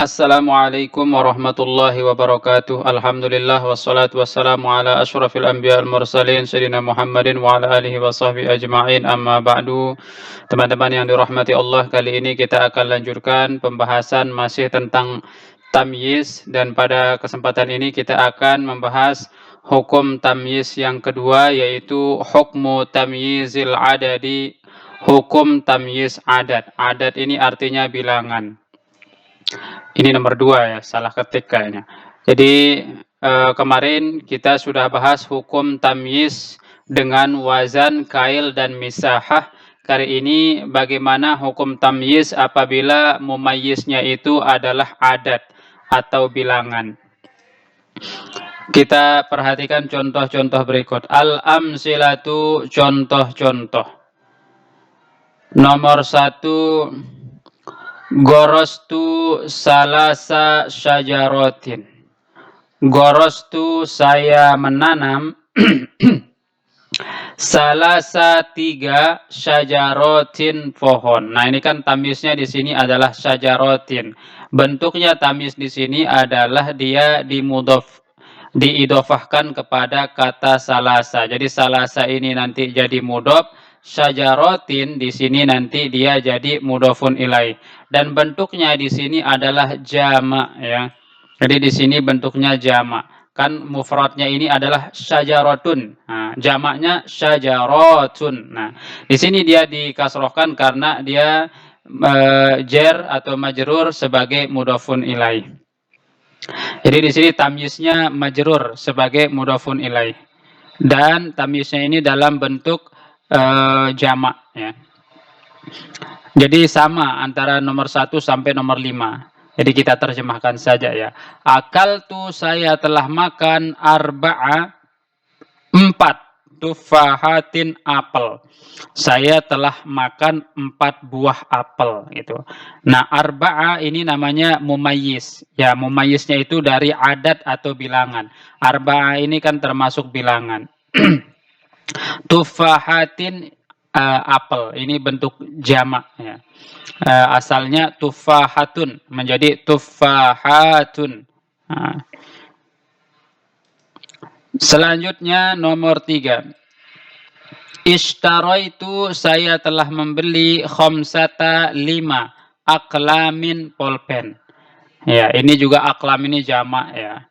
Assalamualaikum warahmatullahi wabarakatuh. Alhamdulillah wassalatu wassalamu ala asyrafil anbiya wal mursalin sayyidina Muhammadin wa ala alihi wa sahbihi ajma'in. Amma ba'du. Teman-teman yang dirahmati Allah, kali ini kita akan lanjutkan pembahasan masih tentang tamyiz, dan pada kesempatan ini kita akan membahas hukum tamyiz yang kedua, yaitu hukmu tamyizil adadi, hukum tamyiz adat. Adat ini artinya bilangan. Ini nomor 2 ya, salah ketik kayaknya. Jadi kemarin kita sudah bahas hukum tamyiz dengan wazan, kail, dan misahah. Kali ini bagaimana hukum tamyiz apabila mumayyiznya itu adalah adat atau bilangan. Kita perhatikan contoh-contoh berikut. Al-amsilatu, contoh-contoh. Nomor 1, Gorostu salasa syajarotin. Gorostu, saya menanam salasa, 3 syajarotin, pohon. Nah, ini kan tamyiznya di sini adalah syajarotin. Bentuknya tamyiz di sini adalah dia diidofahkan kepada kata salasa. Jadi salasa ini nanti jadi mudhof, syajarotin di sini nanti dia jadi mudhofun ilaih. Dan bentuknya di sini adalah jama' ya. Jadi di sini bentuknya jama'. Kan mufradnya ini adalah syajarotun. Nah, jamaknya syajarotun. Nah, di sini dia dikasrohkan karena dia jer atau majrur sebagai mudhofun ilaih. Jadi di sini tamyiznya majrur sebagai mudhofun ilaih. Dan tamyiznya ini dalam bentuk jamak ya. Jadi sama antara nomor 1 sampai nomor 5. Jadi kita terjemahkan saja ya. Akaltu, saya telah makan, arba'a, 4 tufahatin, apel. Saya telah makan 4 buah apel gitu. Nah, arba'a ini namanya mumayyiz. Ya, mumayyiznya itu dari adat atau bilangan. Arba'a ini kan termasuk bilangan. Tufahatin, apel, ini bentuk jamak ya. Asalnya tufahatun menjadi tufahatun. Nah. Selanjutnya nomor 3. Ishtaraitu, saya telah membeli, khamsata, 5 aklamin, pulpen. Ya, ini juga aklam ini jamak ya.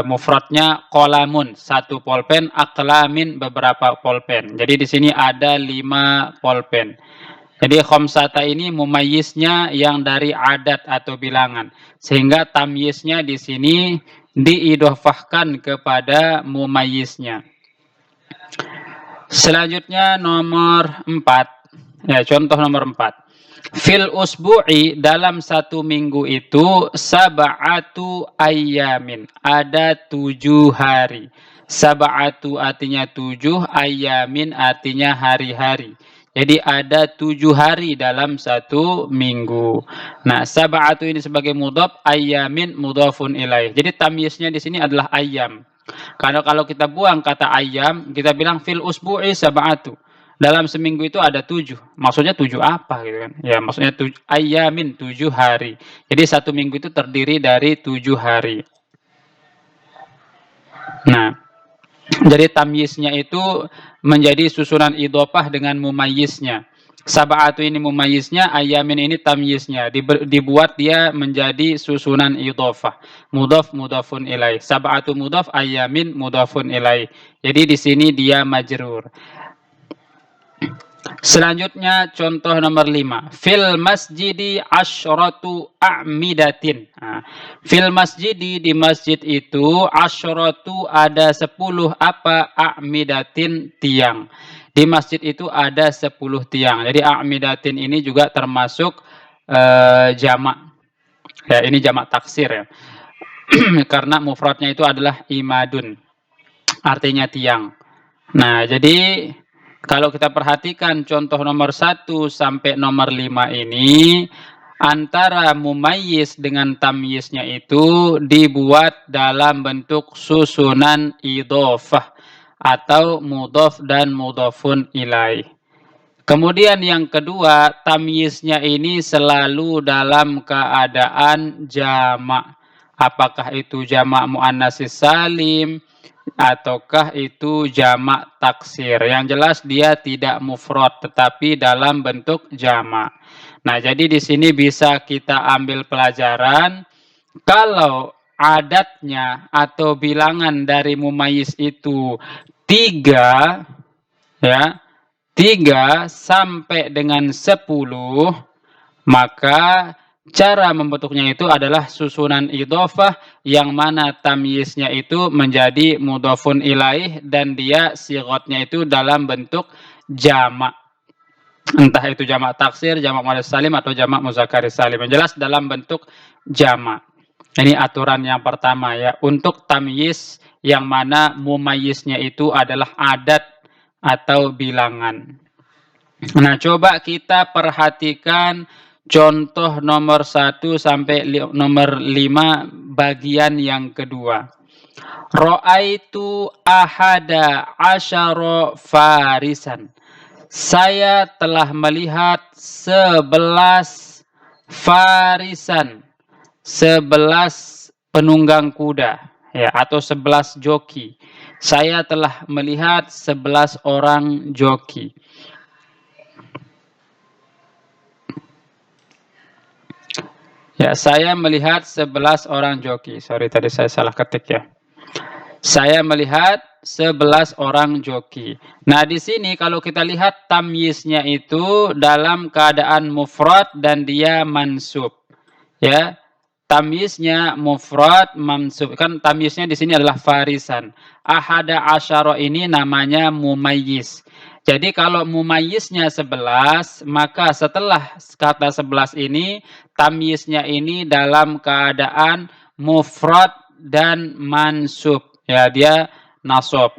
Mufradnya qalamun, 1 pulpen, aklamin, beberapa pulpen. Jadi di sini ada 5 pulpen. Jadi khamsata ini mumayyiznya yang dari adat atau bilangan, sehingga tamyiznya di sini diidhofahkan kepada mumayyiznya. Selanjutnya nomor 4. Ya, contoh nomor 4. Fil usbu'i, dalam 1 minggu itu, sab'atu ayyamin, ada 7 hari. Sab'atu artinya 7, ayyamin artinya hari-hari. Jadi ada 7 hari dalam 1 minggu. Nah, sab'atu ini sebagai mudhaf, ayyamin mudhafun ilaih. Jadi tamyiznya di sini adalah ayyam. Karena kalau kita buang kata ayyam, kita bilang fil usbu'i sab'atu. Dalam seminggu itu ada 7. Maksudnya 7 apa gitu kan? Ya, maksudnya ayyamin, 7 hari. Jadi 1 minggu itu terdiri dari 7 hari. Nah, jadi tamyiznya itu menjadi susunan idhofah dengan mumayyiznya. Sab'atu ini mumayyiznya, ayyamin ini tamyiznya. Dibuat dia menjadi susunan idhofah. Mudhaf, mudhafun ilaih. Sab'atu mudhaf, ayyamin mudhafun ilaih. Jadi di sini dia majrur. Selanjutnya contoh nomor 5. Fil masjidi asyratu a'midatin. Nah, fil masjidi, di masjid itu, asyratu ada 10 apa? A'midatin, tiang. Di masjid itu ada 10 tiang. Jadi a'midatin ini juga termasuk jamak. Ya, ini jamak taksir ya. Karena mufradnya itu adalah imadun. Artinya tiang. Nah, jadi kalau kita perhatikan contoh nomor 1 sampai nomor 5 ini, antara mumayyiz dengan tamyiznya itu dibuat dalam bentuk susunan idhofah atau mudhaf dan mudhafun ilaih. Kemudian yang kedua, tamyiznya ini selalu dalam keadaan jamak. Apakah itu jamak muannatsis salim ataukah itu jamak taksir. Yang jelas dia tidak mufrad tetapi dalam bentuk jamak. Nah, jadi di sini bisa kita ambil pelajaran kalau adatnya atau bilangan dari mumayyiz itu 3, ya, 3 sampai dengan 10, maka cara membentuknya itu adalah susunan idhofah yang mana tamyiznya itu menjadi mudhofun ilaih dan dia sighotnya itu dalam bentuk jamak. Entah itu jamak taksir, jamak muannats salim atau jamak muzakkar salim. Yang jelas dalam bentuk jamak. Ini aturan yang pertama ya, untuk tamyiz yang mana mumayyiznya itu adalah adat atau bilangan. Nah, coba kita perhatikan contoh nomor 1 sampai nomor 5 bagian yang kedua. Ra'aitu ahada asyara farisan. Saya telah melihat 11 farisan. 11 penunggang kuda ya, atau 11 joki. Saya telah melihat 11 orang joki. Ya, saya melihat 11 orang joki. Sorry, tadi saya salah ketik ya. Saya melihat 11 orang joki. Nah, di sini kalau kita lihat tamyiznya itu dalam keadaan mufrad dan dia mansub. Ya, tamyiznya mufrad mansub. Kan tamyiznya di sini adalah farisan. Ahada asyara ini namanya mumayyiz. Jadi kalau mumayyiznya 11, maka setelah kata 11 ini tamyiznya ini dalam keadaan mufrad dan mansub. Ya, dia nasab.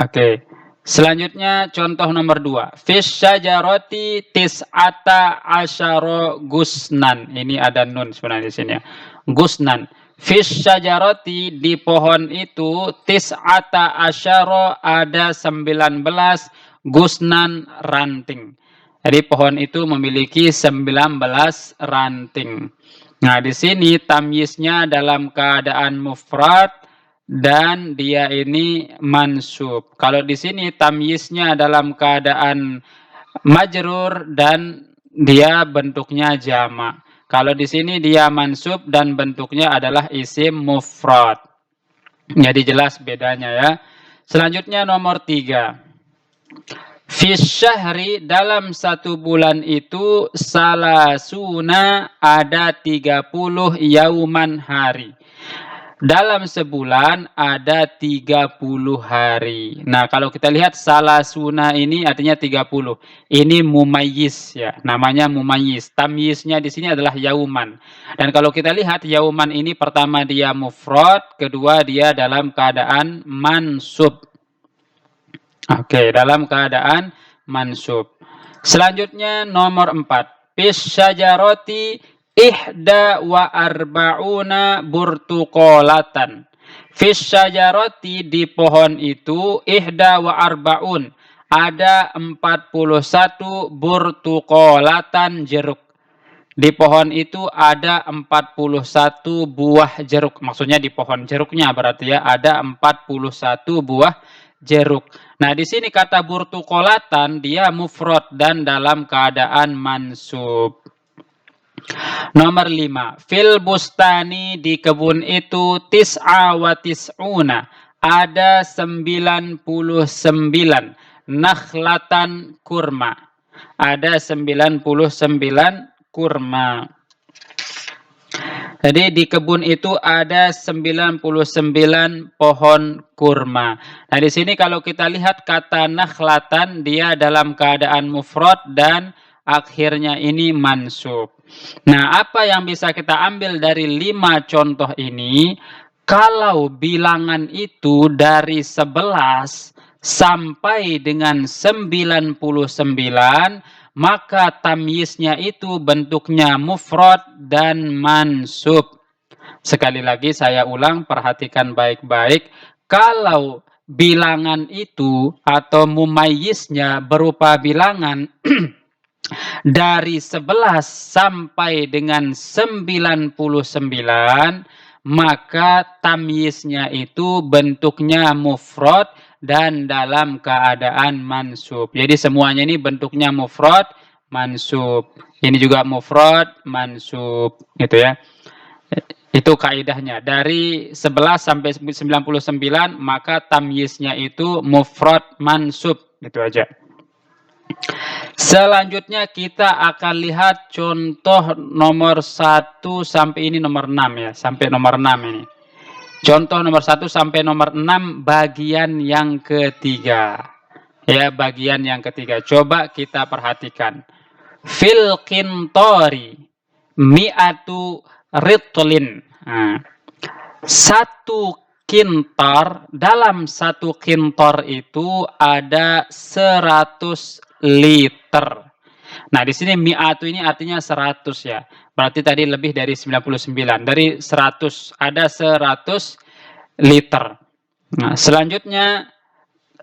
Oke. Selanjutnya contoh nomor 2. Fis syajarati tis'ata asyara gusnan. Ini ada nun sebenarnya di sini ya. Gusnan. Fis syajarati di pohon itu tis'ata asyara ada 19 gusnan ranting. Jadi pohon itu memiliki 19 ranting. Nah, di sini tamyiznya dalam keadaan mufrad dan dia ini mansub. Kalau di sini tamyiznya dalam keadaan majrur dan dia bentuknya jamak. Kalau di sini dia mansub dan bentuknya adalah isim mufrad. Jadi jelas bedanya ya. Selanjutnya nomor 3. Fis syahri dalam 1 bulan itu salasuna ada 30 yauman hari. Dalam sebulan ada 30 hari. Nah, kalau kita lihat salasuna ini artinya 30. Ini mumayyiz ya, namanya mumayyiz. Tamyiznya di sini adalah yauman. Dan kalau kita lihat yauman ini pertama dia mufrad, kedua dia dalam keadaan mansub. Oke, dalam keadaan mansub. Selanjutnya nomor 4. Fis syajarati ihda wa arba'una burtuqolatan. Fis syajarati di pohon itu ihda wa arba'un. Ada 41 burtuqolatan jeruk. Di pohon itu ada 41 buah jeruk. Maksudnya di pohon jeruknya berarti ya ada 41 buah jeruk. Nah, di sini kata burtuqolatan dia mufrad dan dalam keadaan mansub. Nomor 5. Fil bustani di kebun itu tis'a wa tis'una. Ada 99 nakhlatan kurma. Ada 99 kurma. Jadi di kebun itu ada 99 pohon kurma. Nah, di sini kalau kita lihat kata nakhlatan dia dalam keadaan mufrad dan akhirnya ini mansub. Nah, apa yang bisa kita ambil dari 5 contoh ini? Kalau bilangan itu dari 11 sampai dengan 99, maka tamyiznya itu bentuknya mufrad dan mansub. Sekali lagi saya ulang, perhatikan baik-baik. Kalau bilangan itu atau mumayyiznya berupa bilangan dari 11 sampai dengan 99, maka tamyiznya itu bentuknya mufrad dan dalam keadaan mansub. Jadi semuanya ini bentuknya mufrad, mansub. Ini juga mufrad, mansub, gitu ya. Itu kaidahnya. Dari 11 sampai 99, maka tamyiznya itu mufrad, mansub, gitu aja. Selanjutnya kita akan lihat contoh nomor 1 sampai ini nomor 6 ya, sampai nomor 6 ini. Contoh nomor 1 sampai nomor 6 bagian yang ketiga. Ya, bagian yang ketiga. Coba kita perhatikan. Fil qintori mi'atu ritlin. Nah, satu kintor, dalam satu kintor itu ada 100 liter. Nah, di sini mi'atu ini artinya 100 ya. Berarti tadi lebih dari 99. Dari 100 ada 100 liter. Nah, selanjutnya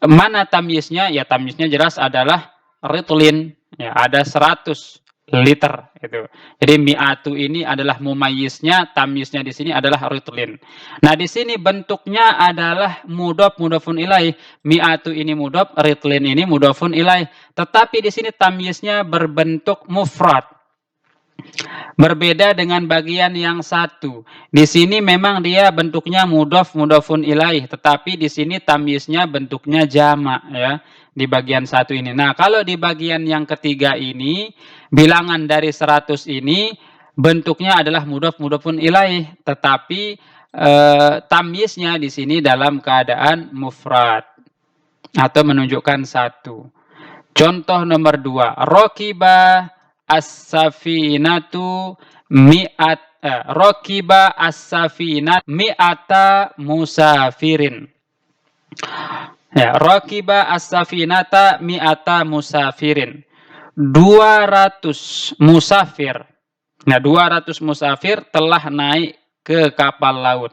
mana tamyiznya? Ya, tamyiznya jelas adalah ritlin. Ya, ada 100 liter itu. Jadi mi'atu ini adalah mumayyiznya, tamyiznya di sini adalah ritlin. Nah, di sini bentuknya adalah mudhof mudhofun ilaih. Mi'atu ini mudhof, ritlin ini mudhofun ilaih. Tetapi di sini tamyiznya berbentuk mufrad. Berbeda dengan bagian yang satu. Di sini memang dia bentuknya mudhof mudhofun ilaih, tetapi di sini tamyiznya bentuknya jamak ya di bagian satu ini. Nah, kalau di bagian yang ketiga ini bilangan dari 100 ini bentuknya adalah mudhof mudhofun ilaih, tetapi tamyiznya di sini dalam keadaan mufrad atau menunjukkan satu. Contoh nomor 2, rokiba as-safinatu rokiba as-safinat mi'ata musafirin. Ya, rokiba as-safinata mi'ata musafirin. 200 musafir. Nah, 200 musafir telah naik ke kapal laut.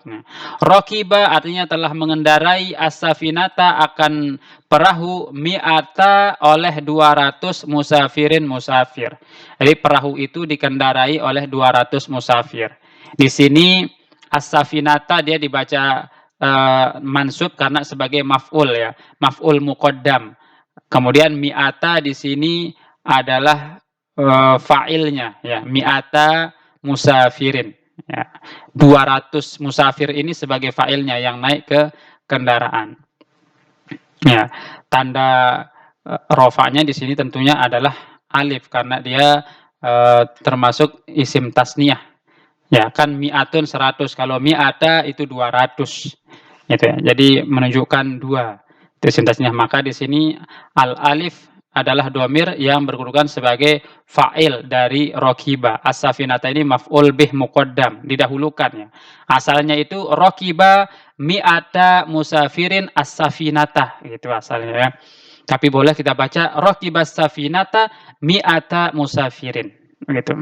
Rokiba artinya telah mengendarai as-safinata akan perahu mi'ata oleh 200 musafirin musafir. Jadi perahu itu dikendarai oleh 200 musafir. Di sini as-safinata dia dibaca mansub karena sebagai maf'ul ya, maf'ul muqaddam. Kemudian mi'ata di sini adalah fa'ilnya ya, mi'ata musafirin. Ya, 200 musafir ini sebagai fa'ilnya yang naik ke kendaraan. Ya, tanda rofanya di sini tentunya adalah alif karena dia termasuk isim tasniyah. Ya, kan mi'atun 100, kalau mi'ata itu 200. Gitu ya. Jadi menunjukkan 2. Itu isim tasniyah. Maka di sini al-alif adalah domir yang berkedudukan sebagai fa'il dari rokiba. As-safinata ini maf'ul bih muqaddam, didahulukan ya. Asalnya itu rokiba mi'ata musafirin as-safinata, gitu asalnya ya. Tapi boleh kita baca rokiba as-safinata mi'ata musafirin, gitu.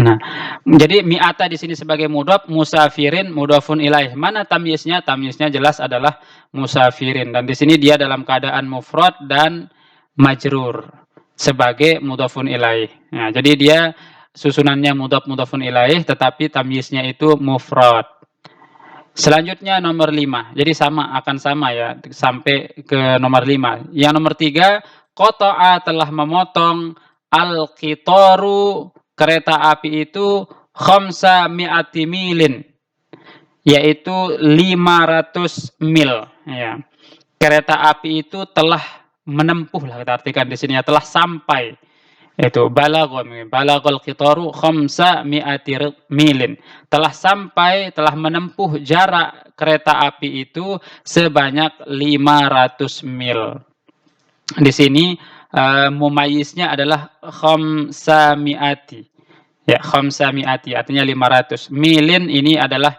Nah, jadi mi'ata di sini sebagai mudhof, musafirin mudhofun ilaih. Mana tamyiznya? Tamyiznya jelas adalah musafirin, dan di sini dia dalam keadaan mufrad dan majrur sebagai mudhofun ilaih. Nah, jadi dia susunannya mudhof mudhofun ilaih, tetapi tamyiznya itu mufrad. Selanjutnya nomor 5. Jadi akan sama ya sampai ke nomor 5. Yang nomor 3, qata'a telah memotong al-qitaru kereta api itu khamsa mi'ati milin, yaitu 500 mil ya. Kereta api itu telah menempuh, lah kita artikan di sini ya, telah sampai. Itu balagol qitaru khamsa mi'ati milin, telah sampai, telah menempuh jarak kereta api itu sebanyak 500 mil. Di sini mumayyiznya adalah khamsa mi'ati. Ya, khamsa mi'ati artinya 500. Milin ini adalah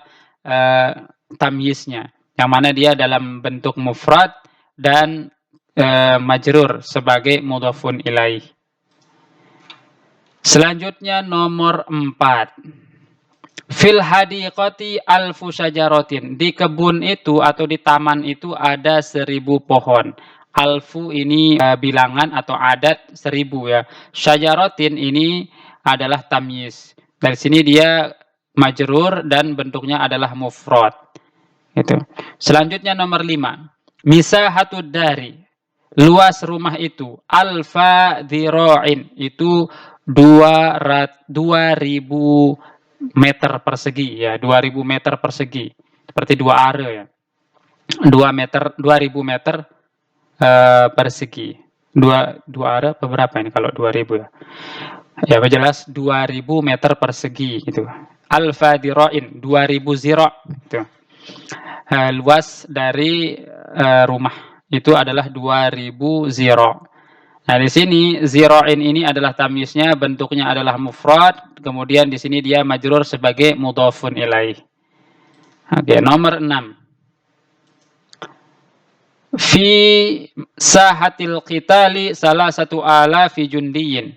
tamyiznya, yang mana dia dalam bentuk mufrad dan majrur sebagai mudhofun ilaih. Selanjutnya nomor 4. Fil hadiqati alfu syajaratin. Di kebun itu atau di taman itu ada 1000 pohon. Alfu ini bilangan atau adat 1000 ya. Syajaratin ini adalah tamyiz. Dari sini dia majrur dan bentuknya adalah mufrad. Itu. Selanjutnya nomor 5. Misahatud dari. Luas rumah itu alfa dhira'in. Itu 2000 meter persegi ya, 2000 meter persegi. Seperti 2 are ya. 2000 meter persegi. 2 are berapa ini kalau 2000 ya? Ya, jelas 2000 meter persegi gitu. Alfa dhira'in, 2000 zira' gitu. Luas dari rumah itu adalah 2000 zira'. Nah, di sini zira'in ini adalah tamyiznya, bentuknya adalah mufrad, kemudian di sini dia majrur sebagai mudhafun ilaih. Oke, nomor 6. Fi sahatil qitali salasatu alafi jundiyin.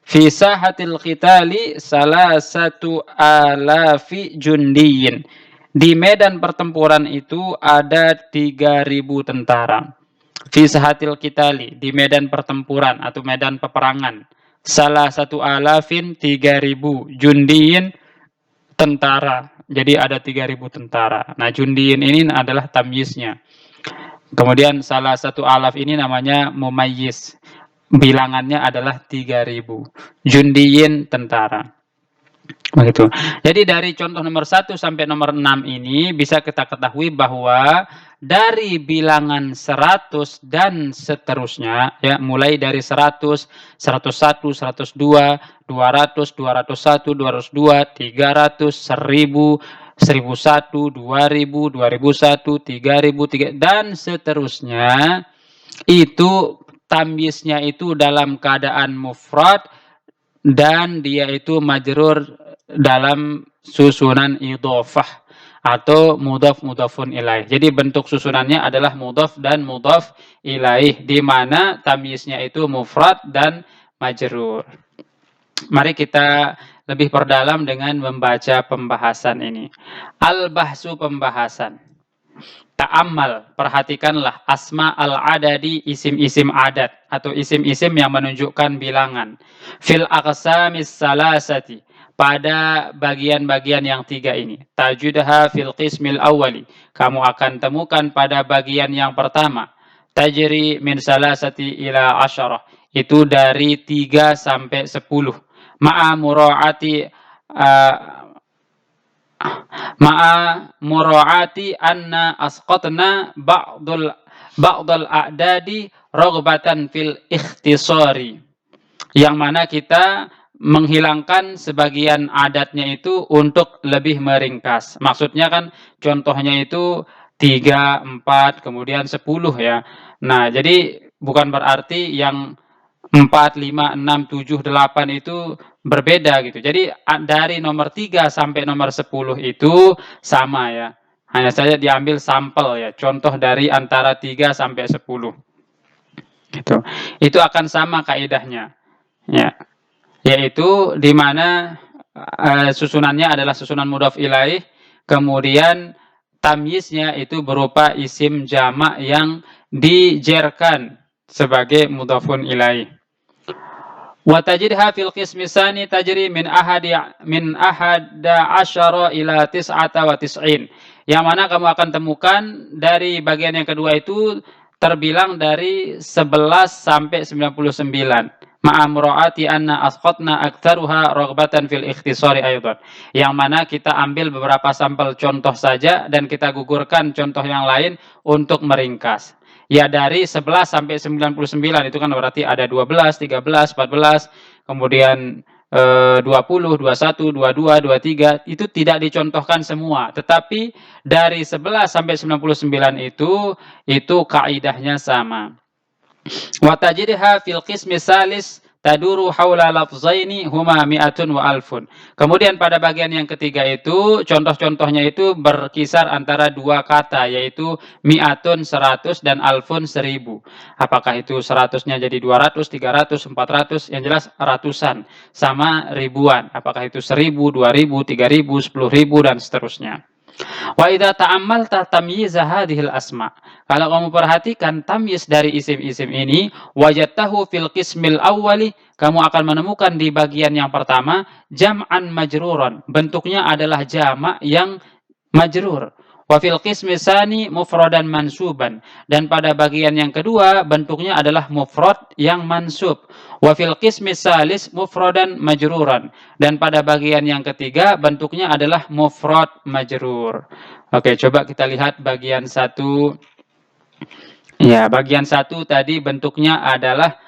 Fi sahatil qitali salasatu alafi jundiyin. Di medan pertempuran itu ada 3000 tentara. Fi sahatil qitali, di medan pertempuran atau medan peperangan. Salah satu alafin 3000, jundiyin tentara. Jadi ada 3000 tentara. Nah, jundiyin ini adalah tamyiznya. Kemudian salah satu alaf ini namanya mumayyiz. Bilangannya adalah 3000. Jundiyin tentara. Begitu. Jadi dari contoh nomor 1 sampai nomor 6 ini bisa kita ketahui bahwa dari bilangan 100 dan seterusnya ya, mulai dari 100, 101, 102, 200, 201, 202, 300, 1000, 1001, 2000, 2001, 3000, dan seterusnya, itu tamyiznya itu dalam keadaan mufrad dan dia itu majrur dalam susunan idhofah atau mudhaf mudhafun ilaih. Jadi bentuk susunannya adalah mudhaf dan mudhaf ilaih, di mana tamyiznya itu mufrad dan majrur. Mari kita lebih perdalam dengan membaca pembahasan ini. Al-bahsu, pembahasan. Ta'ammal, perhatikanlah asma al-adadi, isim-isim adat atau isim-isim yang menunjukkan bilangan. Fil aqsamis salasati, pada bagian-bagian yang 3 ini. Tajudha fil qismil awwali, kamu akan temukan pada bagian yang pertama. Tajri min salasati ila asyarah, itu dari 3 sampai 10. Ma'a mura'ati anna asqatna ba'dul a'dadi raghbatan fil ikhtisari, yang mana kita menghilangkan sebagian adatnya itu untuk lebih meringkas. Maksudnya kan contohnya itu 3, 4, kemudian 10 ya. Nah, jadi bukan berarti yang 4, 5, 6, 7, 8 itu berbeda gitu. Jadi dari nomor 3 sampai nomor 10 itu sama ya. Hanya saja diambil sampel ya, contoh dari antara 3 sampai 10. Gitu. Itu akan sama kaidahnya. Ya. Yaitu di mana susunannya adalah susunan mudhaf ilaih, kemudian tamyiznya itu berupa isim jamak yang dijerkan sebagai mudhafun ilaih. Wa tajidha fil qismi tsani tajri min ahada asyara ila tis'ata wa tis'in. Yang mana kamu akan temukan dari bagian yang kedua itu terbilang dari 11 sampai 99. Ma'a mura'ati anna asqatna aktsaruha raghbatan fil ikhtisari aidan. Yang mana kita ambil beberapa sampel contoh saja dan kita gugurkan contoh yang lain untuk meringkas. Ya, dari 11 sampai 99 itu kan berarti ada 12, 13, 14, kemudian 20, 21, 22, 23, itu tidak dicontohkan semua. Tetapi dari 11 sampai 99 itu kaidahnya sama. Wa tajidha fil qismi salis taduru haula lafzaini huma mi'atun wa alfun. Kemudian pada bagian yang ketiga itu contoh-contohnya itu berkisar antara dua kata, yaitu mi'atun 100 dan alfun 1000. Apakah itu 100-nya jadi 200, 300, 400, yang jelas ratusan sama ribuan. Apakah itu 1000, 2000, 3000, 10.000 dan seterusnya. Wa idza ta'ammalta tamyiz hadhil asma. Kalau kamu perhatikan tamyiz dari isim-isim ini, wajadtahu fil qismil awwali, kamu akan menemukan di bagian yang pertama jam'an majruran. Bentuknya adalah jamak yang majrur. Wa fil qismi tsani mufradan mansuban, dan pada bagian yang kedua bentuknya adalah mufrad yang mansub. Wa fil qismi tsalis mufradan majruran, dan pada bagian yang ketiga bentuknya adalah mufrad majrur. Oke, coba kita lihat bagian satu. Ya, bagian satu tadi bentuknya adalah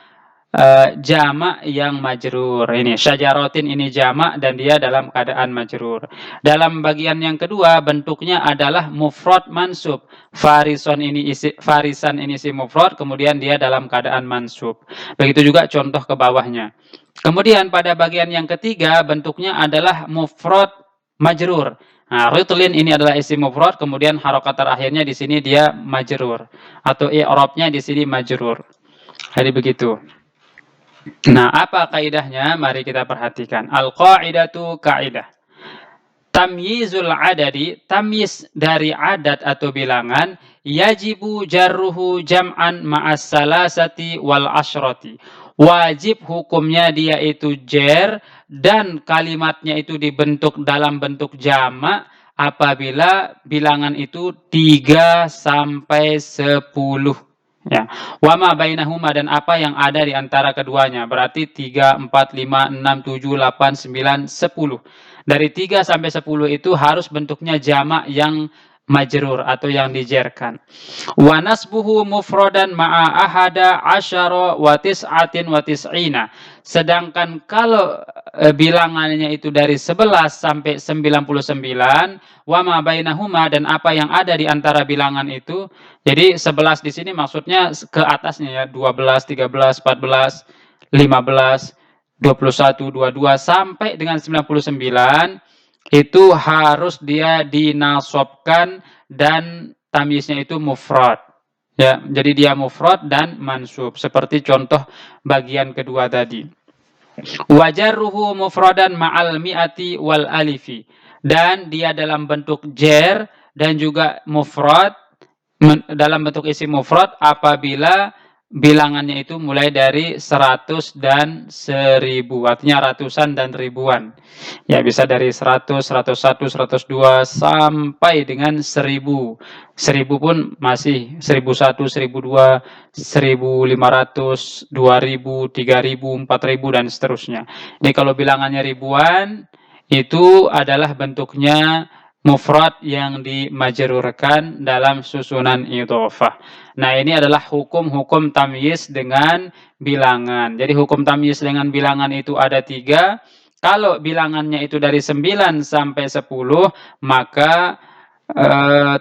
jamak yang majrur. Ini syajaratin, ini jamak dan dia dalam keadaan majrur. Dalam bagian yang kedua bentuknya adalah mufrad mansub. Farisan ini isi mufrad, kemudian dia dalam keadaan mansub. Begitu juga contoh ke bawahnya. Kemudian pada bagian yang ketiga bentuknya adalah mufrad majrur. Nah, ritlin ini adalah isim mufrad, kemudian harokat terakhirnya di sini dia majrur atau i'rabnya di sini majrur. Jadi begitu. Nah, apa kaidahnya? Mari kita perhatikan. Al-qaidatu kaidah. Tamyizul adadi, tamyiz dari adat atau bilangan, yajibu jarruhu jam'an ma'as salasati wal asyrati. Wajib hukumnya dia itu jar dan kalimatnya itu dibentuk dalam bentuk jamak apabila bilangan itu 3 sampai 10. Ya, wama bainahuma, dan apa yang ada di antara keduanya. Berarti 3, 4, 5, 6, 7, 8, 9, 10. Dari 3 sampai 10 itu harus bentuknya jamak yang majrur atau yang dijerkan. Wa nasbuhu mufradan ma'a ahada asyara wa tis'atin wa tis'ina. Sedangkan kalau bilangannya itu dari 11 sampai 99, wa ma bainahuma, dan apa yang ada di antara bilangan itu. Jadi 11 di sini maksudnya ke atasnya ya, 12, 13, 14, 15, 21, 22 sampai dengan 99 itu harus dia dinasobkan dan tamyiznya itu mufrad. Ya, jadi dia mufrad dan mansub seperti contoh bagian kedua tadi. Wajarruhu mufradan ma'al mi'ati wal alifi, dan dia dalam bentuk jar dan juga mufrad dalam bentuk isim mufrad apabila bilangannya itu mulai dari 100 dan 1000, artinya ratusan dan ribuan. Ya, bisa dari 100, 101, 102 sampai dengan 1000. 1000 pun masih 1001, 1002, 1500, 2000, 3000, 4000 dan seterusnya. Jadi kalau bilangannya ribuan itu adalah bentuknya mufrad yang dimajrurkan dalam susunan idhofah. Nah, ini adalah hukum-hukum tamyiz dengan bilangan. Jadi hukum tamyiz dengan bilangan itu ada 3. Kalau bilangannya itu dari 9 sampai 10, maka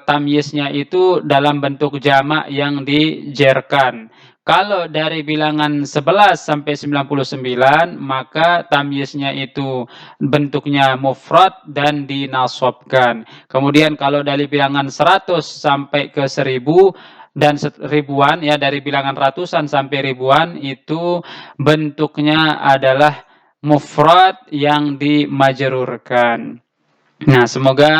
tamyiznya itu dalam bentuk jamak yang dijerkan. Kalau dari bilangan 11 sampai 99, maka tamyiznya itu bentuknya mufrad dan dinasobkan. Kemudian kalau dari bilangan 100 sampai ke 1000 dan ribuan, ya dari bilangan ratusan sampai ribuan, itu bentuknya adalah mufrad yang dimajrurkan. Nah, semoga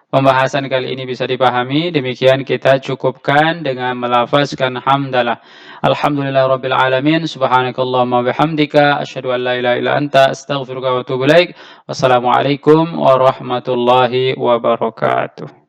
pembahasan kali ini bisa dipahami. Demikian kita cukupkan dengan melafazkan hamdalah. Alhamdulillah rabbil alamin. Subhanakallahumma bihamdika asyhadu an la ilaha illa anta astaghfiruka wa atubu ilaik. Wassalamualaikum warahmatullahi wabarakatuh.